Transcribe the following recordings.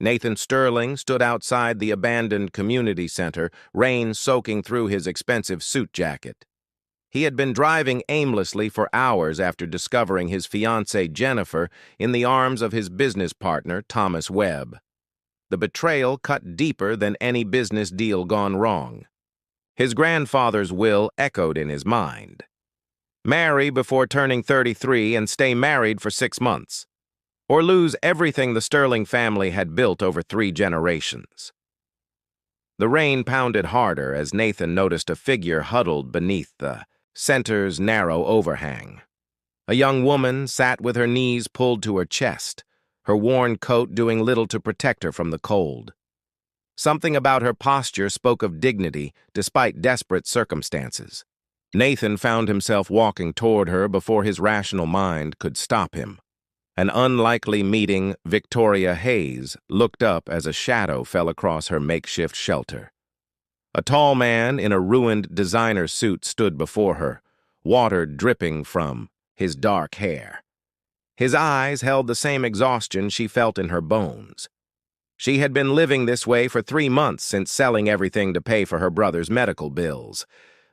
Nathan Sterling stood outside the abandoned community center, rain soaking through his expensive suit jacket. He had been driving aimlessly for hours after discovering his fiancée Jennifer in the arms of his business partner, Thomas Webb. The betrayal cut deeper than any business deal gone wrong. His grandfather's will echoed in his mind. Marry before turning 33 and stay married for 6 months, or lose everything the Sterling family had built over 3 generations. The rain pounded harder as Nathan noticed a figure huddled beneath the center's narrow overhang. A young woman sat with her knees pulled to her chest, her worn coat doing little to protect her from the cold. Something about her posture spoke of dignity despite desperate circumstances. Nathan found himself walking toward her before his rational mind could stop him. An unlikely meeting, Victoria Hayes looked up as a shadow fell across her makeshift shelter. A tall man in a ruined designer suit stood before her, water dripping from his dark hair. His eyes held the same exhaustion she felt in her bones. She had been living this way for 3 months since selling everything to pay for her brother's medical bills.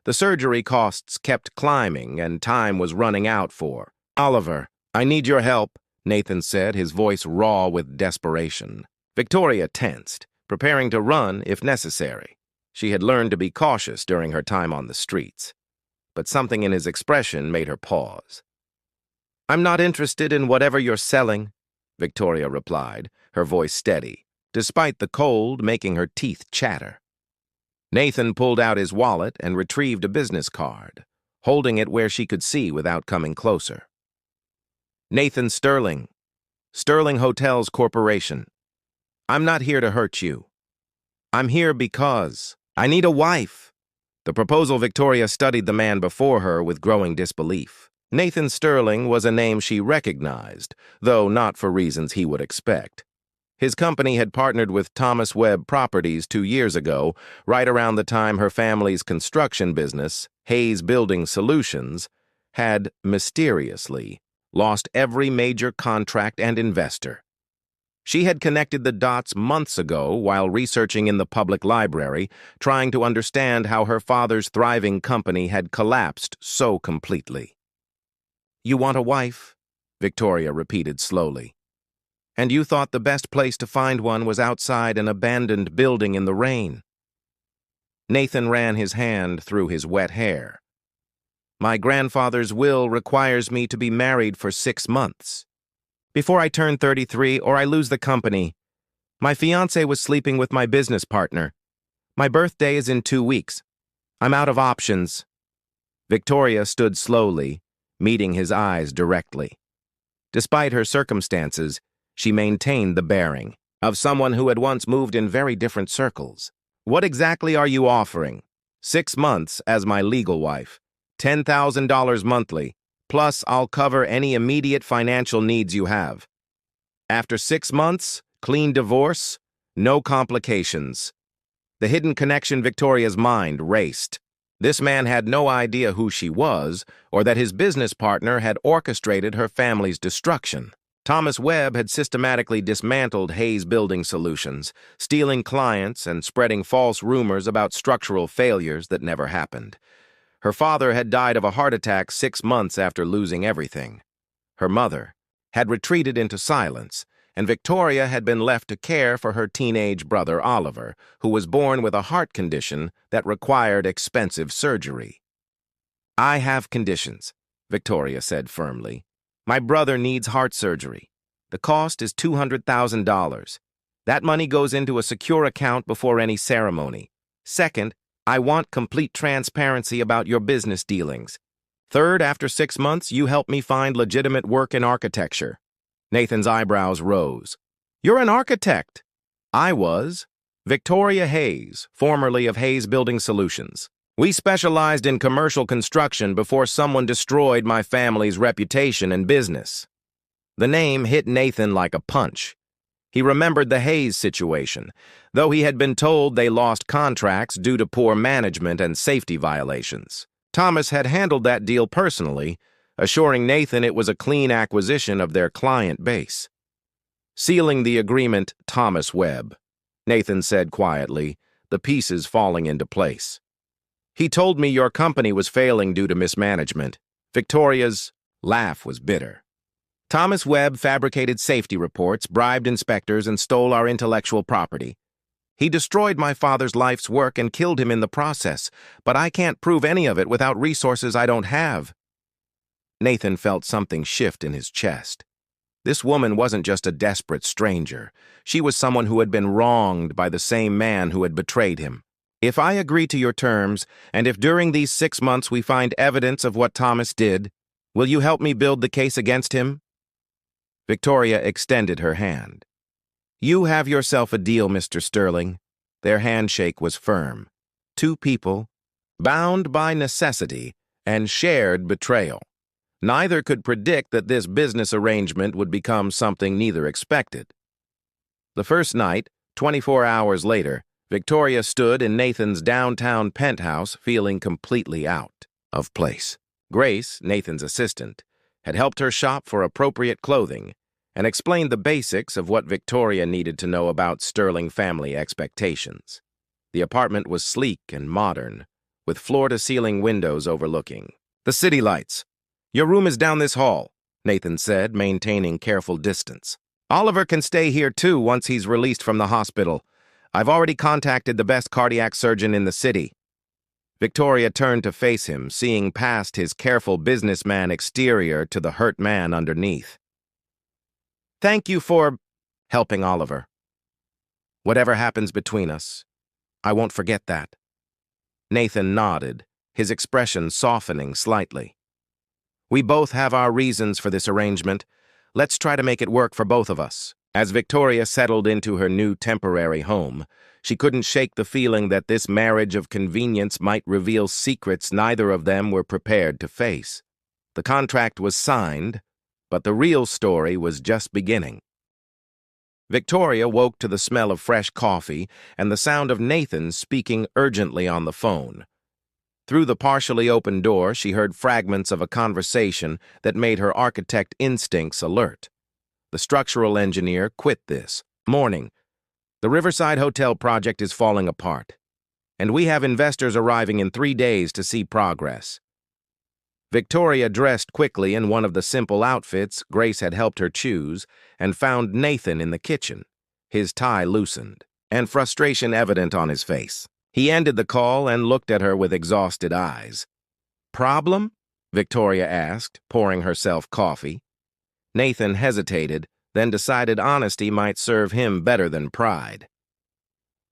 The surgery costs kept climbing and time was running out for Oliver. "I need your help," Nathan said, his voice raw with desperation. Victoria tensed, preparing to run if necessary. She had learned to be cautious during her time on the streets. But something in his expression made her pause. "I'm not interested in whatever you're selling," Victoria replied, her voice steady, despite the cold making her teeth chatter. Nathan pulled out his wallet and retrieved a business card, holding it where she could see without coming closer. "Nathan Sterling, Sterling Hotels Corporation. I'm not here to hurt you. I'm here because I need a wife." The proposal Victoria studied the man before her with growing disbelief. Nathan Sterling was a name she recognized, though not for reasons he would expect. His company had partnered with Thomas Webb Properties 2 years ago, right around the time her family's construction business, Hayes Building Solutions, had mysteriously lost every major contract and investor. She had connected the dots months ago while researching in the public library, trying to understand how her father's thriving company had collapsed so completely. "You want a wife?" Victoria repeated slowly. "And you thought the best place to find one was outside an abandoned building in the rain." Nathan ran his hand through his wet hair. "My grandfather's will requires me to be married for 6 months. Before I turn 33 or I lose the company. My fiancé was sleeping with my business partner. My birthday is in 2 weeks. I'm out of options." Victoria stood slowly, meeting his eyes directly. Despite her circumstances, she maintained the bearing of someone who had once moved in very different circles. "What exactly are you offering?" 6 months as my legal wife. $10,000 monthly. Plus, I'll cover any immediate financial needs you have. After 6 months, clean divorce, no complications. The hidden connection Victoria's mind raced. This man had no idea who she was, or that his business partner had orchestrated her family's destruction. Thomas Webb had systematically dismantled Hayes Building Solutions, stealing clients and spreading false rumors about structural failures that never happened. Her father had died of a heart attack 6 months after losing everything. Her mother had retreated into silence, and Victoria had been left to care for her teenage brother Oliver, who was born with a heart condition that required expensive surgery. "I have conditions," Victoria said firmly. "My brother needs heart surgery. The cost is $200,000. That money goes into a secure account before any ceremony. Second, I want complete transparency about your business dealings. Third, after 6 months, you help me find legitimate work in architecture." Nathan's eyebrows rose. "You're an architect." "I was. Victoria Hayes, formerly of Hayes Building Solutions. We specialized in commercial construction before someone destroyed my family's reputation and business." The name hit Nathan like a punch. He remembered the Hayes situation, though he had been told they lost contracts due to poor management and safety violations. Thomas had handled that deal personally, assuring Nathan it was a clean acquisition of their client base. Sealing the agreement, Thomas Webb. Nathan said quietly, the pieces falling into place. He told me your company was failing due to mismanagement. Victoria's laugh was bitter. Thomas Webb fabricated safety reports, bribed inspectors, and stole our intellectual property. He destroyed my father's life's work and killed him in the process, but I can't prove any of it without resources I don't have. Nathan felt something shift in his chest. This woman wasn't just a desperate stranger. She was someone who had been wronged by the same man who had betrayed him. If I agree to your terms, and if during these 6 months we find evidence of what Thomas did, will you help me build the case against him? Victoria extended her hand. You have yourself a deal, Mr. Sterling. Their handshake was firm. Two people, bound by necessity and shared betrayal. Neither could predict that this business arrangement would become something neither expected. The first night, 24 hours later, Victoria stood in Nathan's downtown penthouse feeling completely out of place. Grace, Nathan's assistant, had helped her shop for appropriate clothing and explained the basics of what Victoria needed to know about Sterling family expectations. The apartment was sleek and modern, with floor-to-ceiling windows overlooking the city lights. Your room is down this hall, Nathan said, maintaining careful distance. Oliver can stay here too once he's released from the hospital. I've already contacted the best cardiac surgeon in the city. Victoria turned to face him, seeing past his careful businessman exterior to the hurt man underneath. Thank you for helping Oliver. Whatever happens between us, I won't forget that. Nathan nodded, his expression softening slightly. We both have our reasons for this arrangement. Let's try to make it work for both of us. As Victoria settled into her new temporary home, she couldn't shake the feeling that this marriage of convenience might reveal secrets neither of them were prepared to face. The contract was signed, but the real story was just beginning. Victoria woke to the smell of fresh coffee and the sound of Nathan speaking urgently on the phone. Through the partially open door, she heard fragments of a conversation that made her architect instincts alert. The structural engineer quit this morning. The Riverside Hotel project is falling apart, and we have investors arriving in 3 days to see progress. Victoria dressed quickly in one of the simple outfits Grace had helped her choose and found Nathan in the kitchen, his tie loosened, and frustration evident on his face. He ended the call and looked at her with exhausted eyes. Problem? Victoria asked, pouring herself coffee. Nathan hesitated, then decided honesty might serve him better than pride.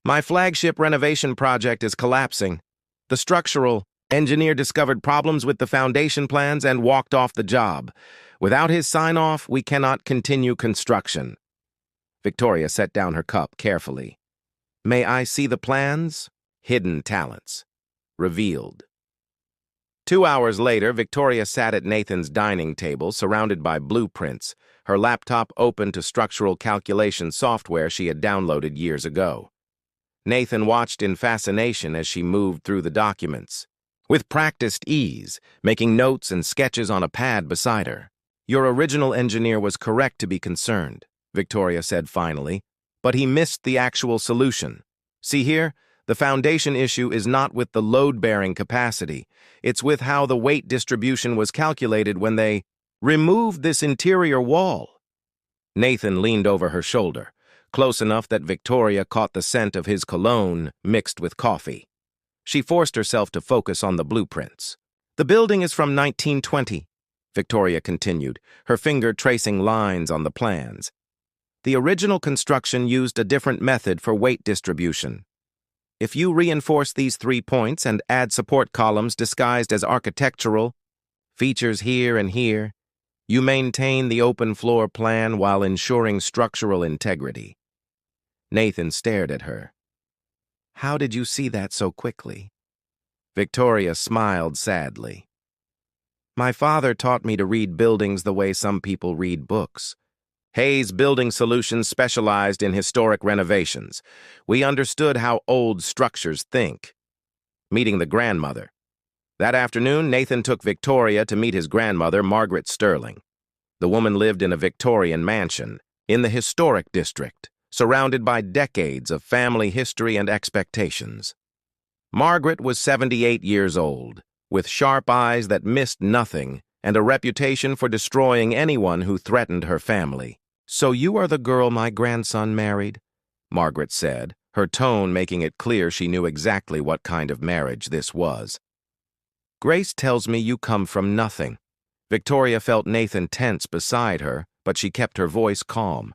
My flagship renovation project is collapsing. The structural engineer discovered problems with the foundation plans and walked off the job. Without his sign-off, we cannot continue construction. Victoria set down her cup carefully. May I see the plans? Hidden talents. Revealed. 2 hours later, Victoria sat at Nathan's dining table, surrounded by blueprints, her laptop open to structural calculation software she had downloaded years ago. Nathan watched in fascination as she moved through the documents, with practiced ease, making notes and sketches on a pad beside her. Your original engineer was correct to be concerned, Victoria said finally, but he missed the actual solution. See here? The foundation issue is not with the load-bearing capacity. It's with how the weight distribution was calculated when they removed this interior wall. Nathan leaned over her shoulder, close enough that Victoria caught the scent of his cologne mixed with coffee. She forced herself to focus on the blueprints. The building is from 1920, Victoria continued, her finger tracing lines on the plans. The original construction used a different method for weight distribution. If you reinforce these 3 points and add support columns disguised as architectural, features here and here, you maintain the open floor plan while ensuring structural integrity. Nathan stared at her. How did you see that so quickly? Victoria smiled sadly. My father taught me to read buildings the way some people read books. Hayes Building Solutions specialized in historic renovations. We understood how old structures think. Meeting the grandmother. That afternoon, Nathan took Victoria to meet his grandmother, Margaret Sterling. The woman lived in a Victorian mansion, in the historic district, surrounded by decades of family history and expectations. Margaret was 78 years old, with sharp eyes that missed nothing and a reputation for destroying anyone who threatened her family. "So you are the girl my grandson married?" Margaret said, her tone making it clear she knew exactly what kind of marriage this was. "Grace tells me you come from nothing." Victoria felt Nathan tense beside her, but she kept her voice calm.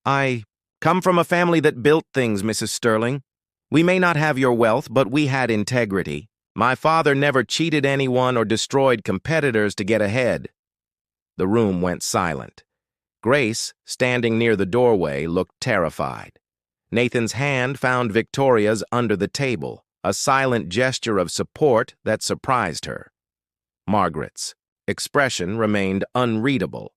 "I come from a family that built things, Mrs. Sterling. We may not have your wealth, but we had integrity. My father never cheated anyone or destroyed competitors to get ahead." The room went silent. Grace, standing near the doorway, looked terrified. Nathan's hand found Victoria's under the table, a silent gesture of support that surprised her. Margaret's expression remained unreadable.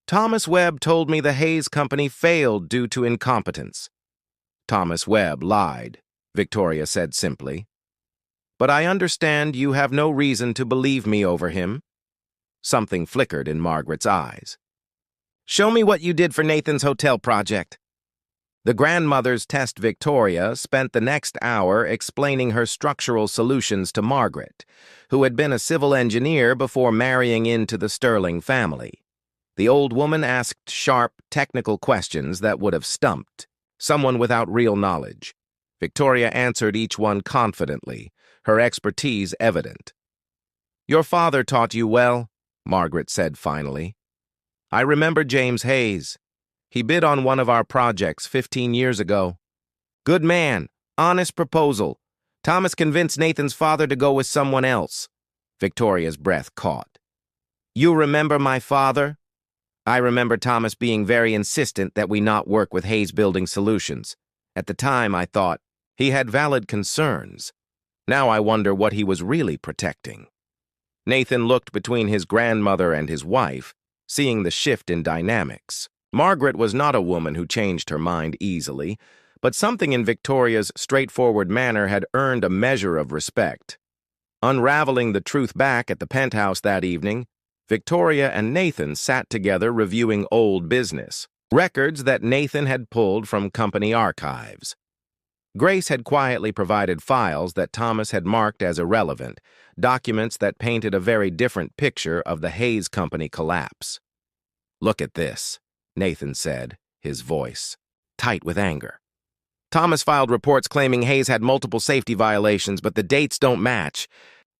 "Thomas Webb told me the Hayes Company failed due to incompetence." "Thomas Webb lied," Victoria said simply. "But I understand you have no reason to believe me over him." Something flickered in Margaret's eyes. "Show me what you did for Nathan's hotel project." The grandmother's test Victoria spent the next hour explaining her structural solutions to Margaret, who had been a civil engineer before marrying into the Sterling family. The old woman asked sharp, technical questions that would have stumped someone without real knowledge. Victoria answered each one confidently, her expertise evident. "Your father taught you well," Margaret said finally. "I remember James Hayes. He bid on one of our projects 15 years ago. Good man, honest proposal. Thomas convinced Nathan's father to go with someone else." Victoria's breath caught. "You remember my father?" "I remember Thomas being very insistent that we not work with Hayes Building Solutions. At the time, I thought he had valid concerns. Now I wonder what he was really protecting." Nathan looked between his grandmother and his wife, seeing the shift in dynamics. Margaret was not a woman who changed her mind easily, but something in Victoria's straightforward manner had earned a measure of respect. Unraveling the truth back at the penthouse that evening, Victoria and Nathan sat together reviewing old business, records that Nathan had pulled from company archives. Grace had quietly provided files that Thomas had marked as irrelevant, documents that painted a very different picture of the Hayes Company collapse. "Look at this," Nathan said, his voice tight with anger. "Thomas filed reports claiming Hayes had multiple safety violations, but the dates don't match.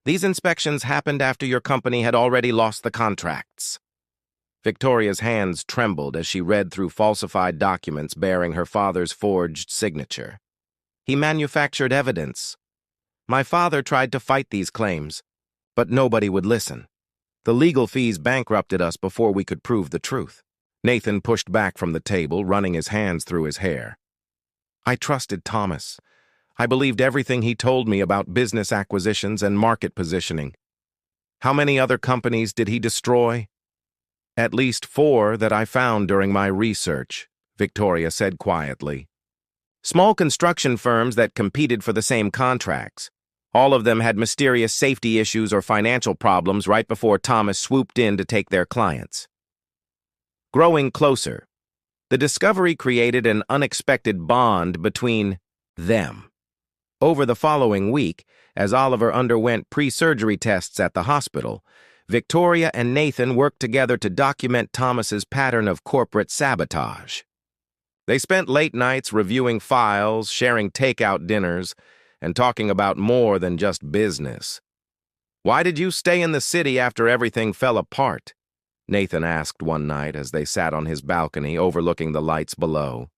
These inspections happened after your company had already lost the contracts." Victoria's hands trembled as she read through falsified documents bearing her father's forged signature. "He manufactured evidence. My father tried to fight these claims, but nobody would listen. The legal fees bankrupted us before we could prove the truth." Nathan pushed back from the table, running his hands through his hair. "I trusted Thomas. I believed everything he told me about business acquisitions and market positioning. How many other companies did he destroy?" "At least 4 that I found during my research," Victoria said quietly. "Small construction firms that competed for the same contracts. All of them had mysterious safety issues or financial problems right before Thomas swooped in to take their clients." Growing closer, the discovery created an unexpected bond between them. Over the following week, as Oliver underwent pre-surgery tests at the hospital, Victoria and Nathan worked together to document Thomas's pattern of corporate sabotage. They spent late nights reviewing files, sharing takeout dinners, and talking about more than just business. "Why did you stay in the city after everything fell apart?" Nathan asked one night as they sat on his balcony overlooking the lights below.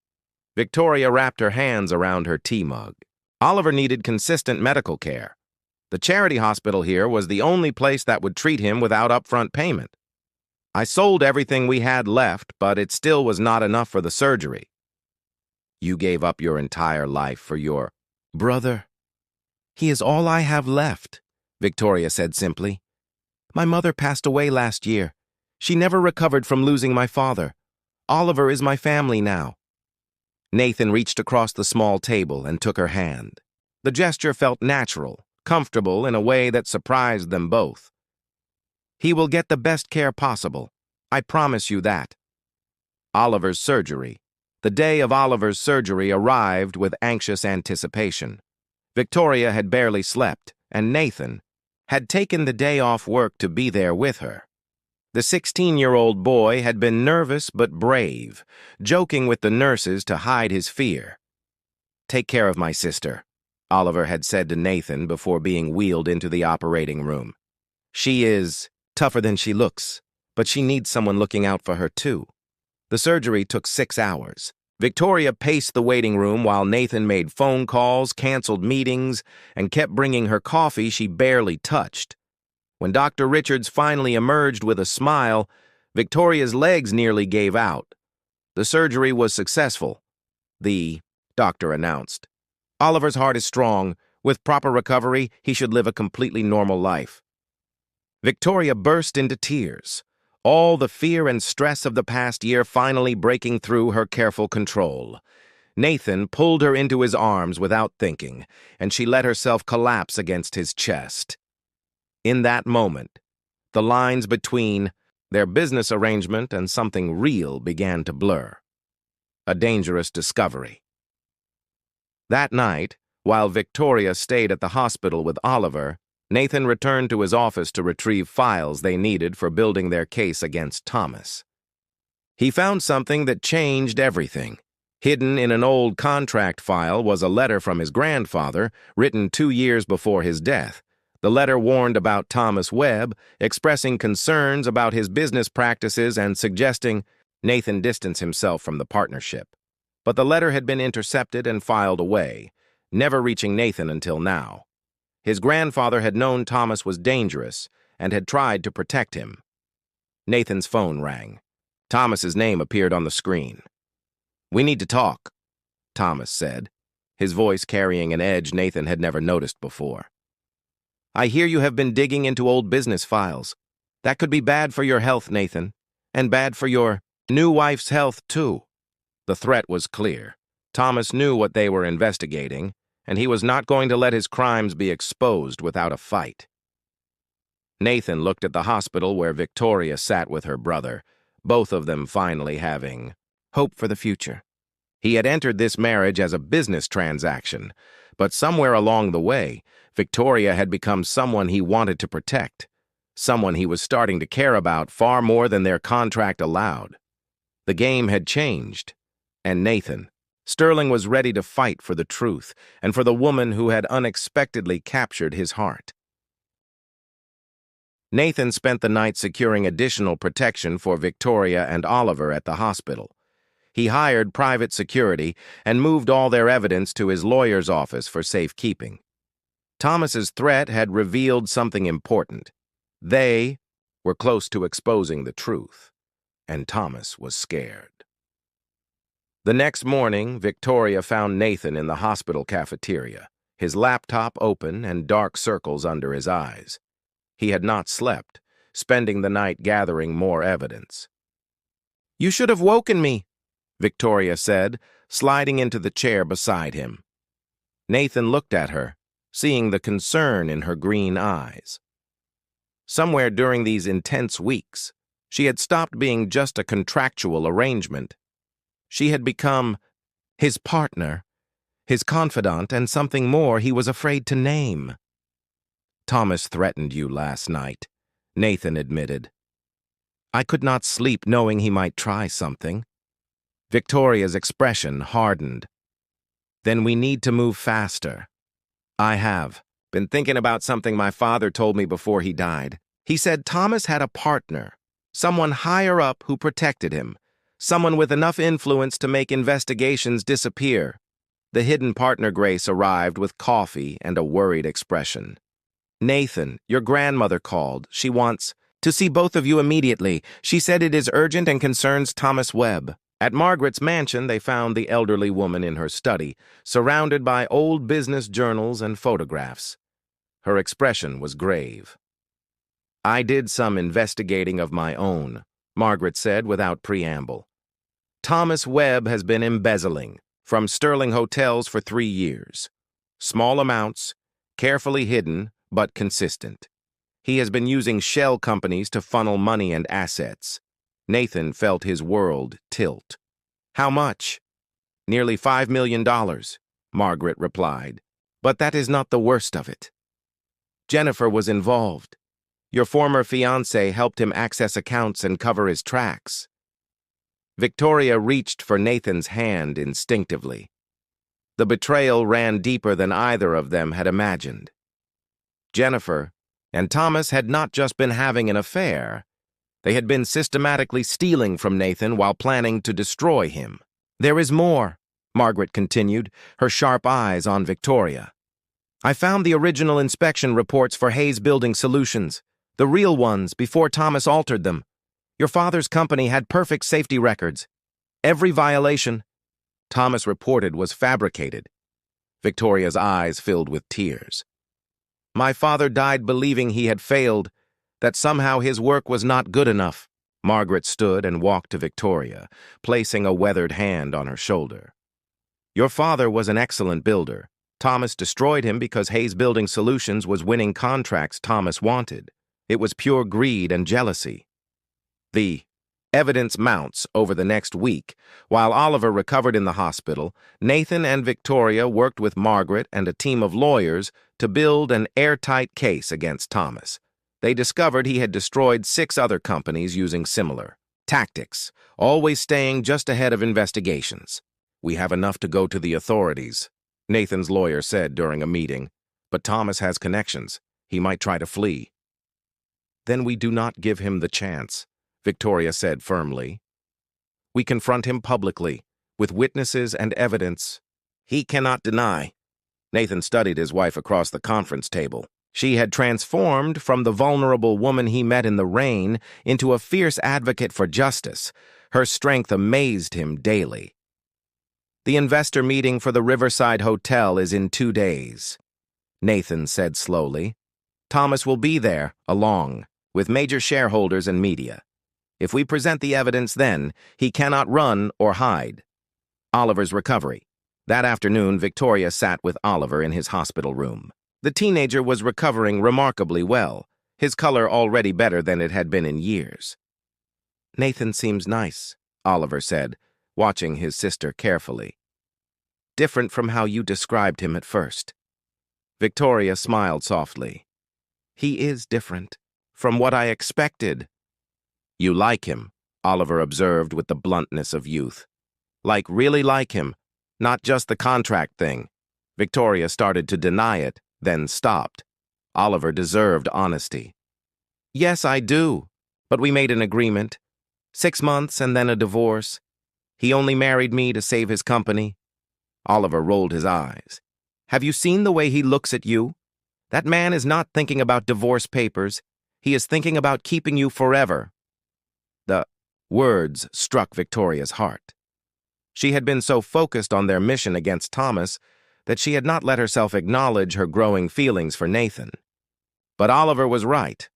Victoria wrapped her hands around her tea mug. "Oliver needed consistent medical care. The charity hospital here was the only place that would treat him without upfront payment. I sold everything we had left, but it still was not enough for the surgery." "You gave up your entire life for your brother?" "He is all I have left," Victoria said simply. "My mother passed away last year. She never recovered from losing my father. Oliver is my family now." Nathan reached across the small table and took her hand. The gesture felt natural, comfortable in a way that surprised them both. "He will get the best care possible. I promise you that." Oliver's surgery. The day of Oliver's surgery arrived with anxious anticipation. Victoria had barely slept, and Nathan had taken the day off work to be there with her. The 16-year-old boy had been nervous but brave, joking with the nurses to hide his fear. "Take care of my sister," Oliver had said to Nathan before being wheeled into the operating room. "She is tougher than she looks, but she needs someone looking out for her too." The surgery took 6 hours. Victoria paced the waiting room while Nathan made phone calls, canceled meetings, and kept bringing her coffee she barely touched. When Dr. Richards finally emerged with a smile, Victoria's legs nearly gave out. The surgery was successful, the doctor announced. Oliver's heart is strong. With proper recovery, he should live a completely normal life. Victoria burst into tears, all the fear and stress of the past year finally breaking through her careful control. Nathan pulled her into his arms without thinking, and she let herself collapse against his chest. In that moment, the lines between their business arrangement and something real began to blur. A dangerous discovery. That night, while Victoria stayed at the hospital with Oliver, Nathan returned to his office to retrieve files they needed for building their case against Thomas. He found something that changed everything. Hidden in an old contract file was a letter from his grandfather, written 2 years before his death. The letter warned about Thomas Webb, expressing concerns about his business practices and suggesting Nathan distance himself from the partnership. But the letter had been intercepted and filed away, never reaching Nathan until now. His grandfather had known Thomas was dangerous and had tried to protect him. Nathan's phone rang. Thomas's name appeared on the screen. "We need to talk," Thomas said, his voice carrying an edge Nathan had never noticed before. "I hear you have been digging into old business files. That could be bad for your health, Nathan, and bad for your new wife's health, too." The threat was clear. Thomas knew what they were investigating, and he was not going to let his crimes be exposed without a fight. Nathan looked at the hospital where Victoria sat with her brother, both of them finally having hope for the future. He had entered this marriage as a business transaction, but somewhere along the way, Victoria had become someone he wanted to protect, someone he was starting to care about far more than their contract allowed. The game had changed, and Sterling was ready to fight for the truth and for the woman who had unexpectedly captured his heart. Nathan spent the night securing additional protection for Victoria and Oliver at the hospital. He hired private security and moved all their evidence to his lawyer's office for safekeeping. Thomas's threat had revealed something important. They were close to exposing the truth, and Thomas was scared. The next morning, Victoria found Nathan in the hospital cafeteria, his laptop open and dark circles under his eyes. He had not slept, spending the night gathering more evidence. "You should have woken me," Victoria said, sliding into the chair beside him. Nathan looked at her, seeing the concern in her green eyes. Somewhere during these intense weeks, she had stopped being just a contractual arrangement. She had become his partner, his confidant, and something more he was afraid to name. "Thomas threatened you last night," Nathan admitted. "I could not sleep knowing he might try something." Victoria's expression hardened. "Then we need to move faster." "I have been thinking about something my father told me before he died. He said Thomas had a partner, someone higher up who protected him, someone with enough influence to make investigations disappear." The hidden partner Grace arrived with coffee and a worried expression. "Nathan, your grandmother called. She wants to see both of you immediately. She said it is urgent and concerns Thomas Webb." At Margaret's mansion, they found the elderly woman in her study, surrounded by old business journals and photographs. Her expression was grave. "I did some investigating of my own," Margaret said without preamble. "Thomas Webb has been embezzling from Sterling hotels for 3 years. Small amounts, carefully hidden, but consistent. He has been using shell companies to funnel money and assets. Nathan felt his world tilt. "How much?" "Nearly $5 million, Margaret replied. "But that is not the worst of it. Jennifer was involved. Your former fiancée helped him access accounts and cover his tracks." Victoria reached for Nathan's hand instinctively. The betrayal ran deeper than either of them had imagined. Jennifer and Thomas had not just been having an affair. They had been systematically stealing from Nathan while planning to destroy him. "There is more," Margaret continued, her sharp eyes on Victoria. "I found the original inspection reports for Hayes Building Solutions, the real ones before Thomas altered them. Your father's company had perfect safety records. Every violation Thomas reported was fabricated." Victoria's eyes filled with tears. "My father died believing he had failed, that somehow his work was not good enough." Margaret stood and walked to Victoria, placing a weathered hand on her shoulder. "Your father was an excellent builder. Thomas destroyed him because Hayes Building Solutions was winning contracts Thomas wanted. It was pure greed and jealousy." The evidence mounts over the next week. While Oliver recovered in the hospital, Nathan and Victoria worked with Margaret and a team of lawyers to build an airtight case against Thomas. They discovered he had destroyed 6 other companies using similar tactics, always staying just ahead of investigations. "We have enough to go to the authorities," Nathan's lawyer said during a meeting. "But Thomas has connections. He might try to flee." "Then we do not give him the chance," Victoria said firmly. "We confront him publicly, with witnesses and evidence. He cannot deny." Nathan studied his wife across the conference table. She had transformed from the vulnerable woman he met in the rain into a fierce advocate for justice. Her strength amazed him daily. "The investor meeting for the Riverside Hotel is in 2 days," Nathan said slowly. "Thomas will be there, along, with major shareholders and media. If we present the evidence then, he cannot run or hide." Oliver's recovery. That afternoon, Victoria sat with Oliver in his hospital room. The teenager was recovering remarkably well, his color already better than it had been in years. "Nathan seems nice," Oliver said, watching his sister carefully. "Different from how you described him at first." Victoria smiled softly. "He is different, from what I expected." "You like him," Oliver observed with the bluntness of youth. Really like him, not just the contract thing." Victoria started to deny it, then stopped. Oliver deserved honesty. "Yes, I do, but we made an agreement. 6 months and then a divorce. He only married me to save his company." Oliver rolled his eyes. "Have you seen the way he looks at you? That man is not thinking about divorce papers. He is thinking about keeping you forever." The words struck Victoria's heart. She had been so focused on their mission against Thomas that she had not let herself acknowledge her growing feelings for Nathan. But Oliver was right.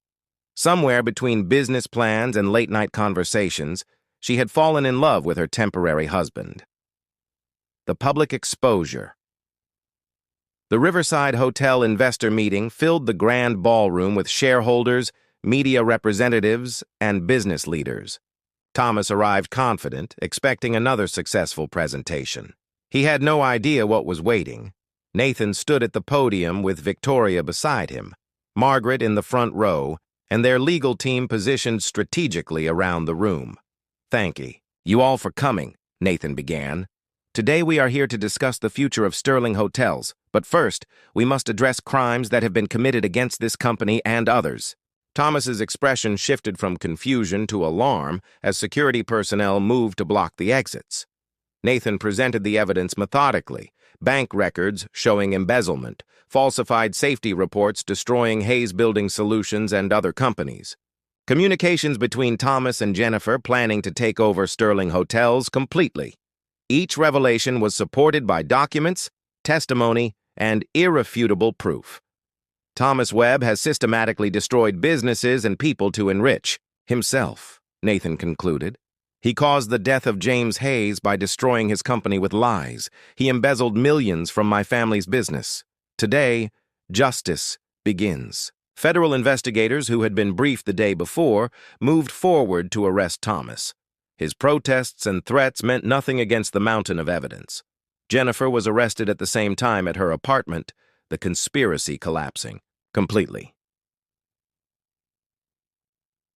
Somewhere between business plans and late-night conversations, she had fallen in love with her temporary husband. The public exposure. The Riverside Hotel investor meeting filled the grand ballroom with shareholders, media representatives, and business leaders. Thomas arrived confident, expecting another successful presentation. He had no idea what was waiting. Nathan stood at the podium with Victoria beside him, Margaret in the front row, and their legal team positioned strategically around the room. "Thank you all for coming," Nathan began. "Today we are here to discuss the future of Sterling Hotels, but first, we must address crimes that have been committed against this company and others." Thomas's expression shifted from confusion to alarm as security personnel moved to block the exits. Nathan presented the evidence methodically: bank records showing embezzlement, falsified safety reports destroying Hayes Building Solutions and other companies, communications between Thomas and Jennifer planning to take over Sterling Hotels completely. Each revelation was supported by documents, testimony, and irrefutable proof. Thomas Webb has systematically destroyed businesses and people to enrich himself, Nathan concluded. He caused the death of James Hayes by destroying his company with lies. He embezzled millions from my family's business. Today, justice begins. Federal investigators who had been briefed the day before moved forward to arrest Thomas. His protests and threats meant nothing against the mountain of evidence. Jennifer was arrested at the same time at her apartment, the conspiracy collapsing completely.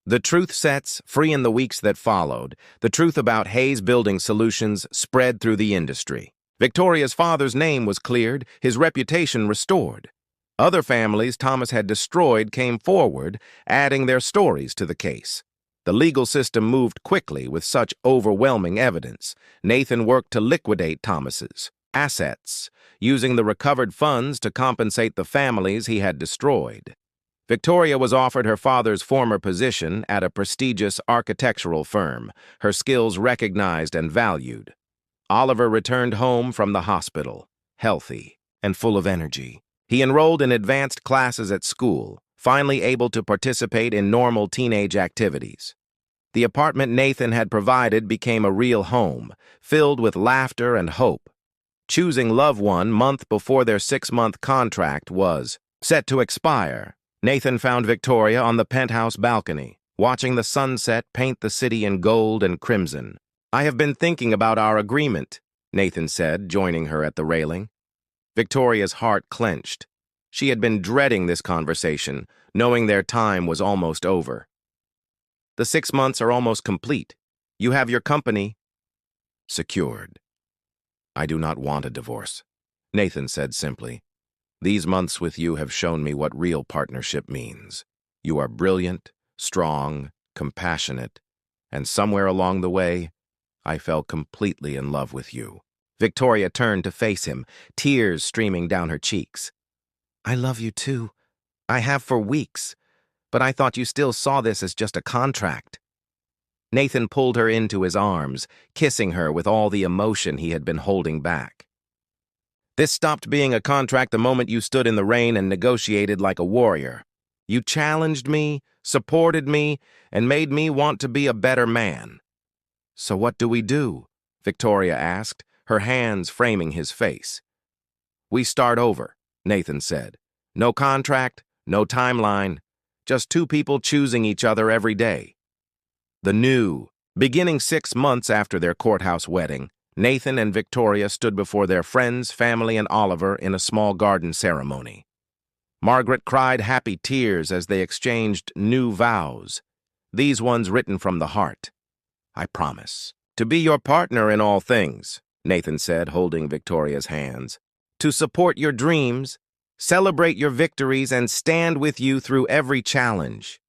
The truth sets free in the weeks that followed. The truth about Hayes Building Solutions spread through the industry. Victoria's father's name was cleared, his reputation restored. Other families Thomas had destroyed came forward, adding their stories to the case. The legal system moved quickly with such overwhelming evidence. Nathan worked to liquidate Thomas's assets, using the recovered funds to compensate the families he had destroyed. Victoria was offered her father's former position at a prestigious architectural firm, her skills recognized and valued. Oliver returned home from the hospital, healthy and full of energy. He enrolled in advanced classes at school, finally able to participate in normal teenage activities. The apartment Nathan had provided became a real home, filled with laughter and hope. Choosing loved one month before their 6-month contract was set to expire, Nathan found Victoria on the penthouse balcony, watching the sunset paint the city in gold and crimson. "I have been thinking about our agreement," Nathan said, joining her at the railing. Victoria's heart clenched. She had been dreading this conversation, knowing their time was almost over. "The 6 months are almost complete. You have your company secured." "I do not want a divorce," Nathan said simply. "These months with you have shown me what real partnership means. You are brilliant, strong, compassionate, and somewhere along the way, I fell completely in love with you." Victoria turned to face him, tears streaming down her cheeks. "I love you too. I have for weeks, but I thought you still saw this as just a contract." Nathan pulled her into his arms, kissing her with all the emotion he had been holding back. "This stopped being a contract the moment you stood in the rain and negotiated like a warrior. You challenged me, supported me, and made me want to be a better man." "So what do we do?" Victoria asked, her hands framing his face. "We start over," Nathan said. "No contract, no timeline, just two people choosing each other every day." Beginning 6 months after their courthouse wedding, Nathan and Victoria stood before their friends, family, and Oliver in a small garden ceremony. Margaret cried happy tears as they exchanged new vows, these ones written from the heart. "I promise to be your partner in all things," Nathan said, holding Victoria's hands. "To support your dreams, celebrate your victories, and stand with you through every challenge."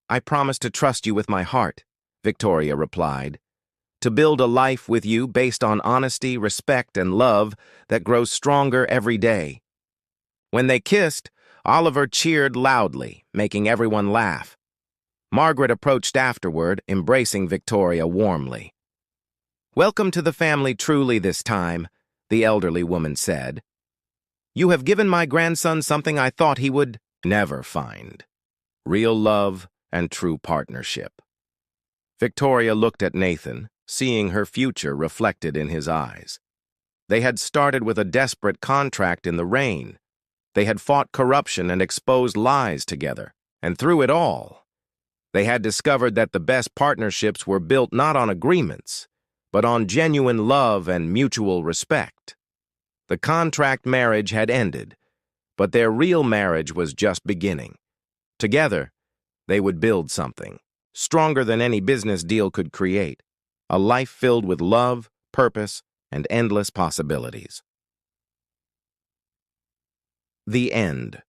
"I promise to trust you with my heart," Victoria replied. "To build a life with you based on honesty, respect, and love that grows stronger every day." When they kissed, Oliver cheered loudly, making everyone laugh. Margaret approached afterward, embracing Victoria warmly. "Welcome to the family truly this time," the elderly woman said. "You have given my grandson something I thought he would never find: real love and true partnership." Victoria looked at Nathan, seeing her future reflected in his eyes. They had started with a desperate contract in the rain. They had fought corruption and exposed lies together, and through it all, they had discovered that the best partnerships were built not on agreements, but on genuine love and mutual respect. The contract marriage had ended, but their real marriage was just beginning. Together, they would build something stronger than any business deal could create, a life filled with love, purpose, and endless possibilities. The end.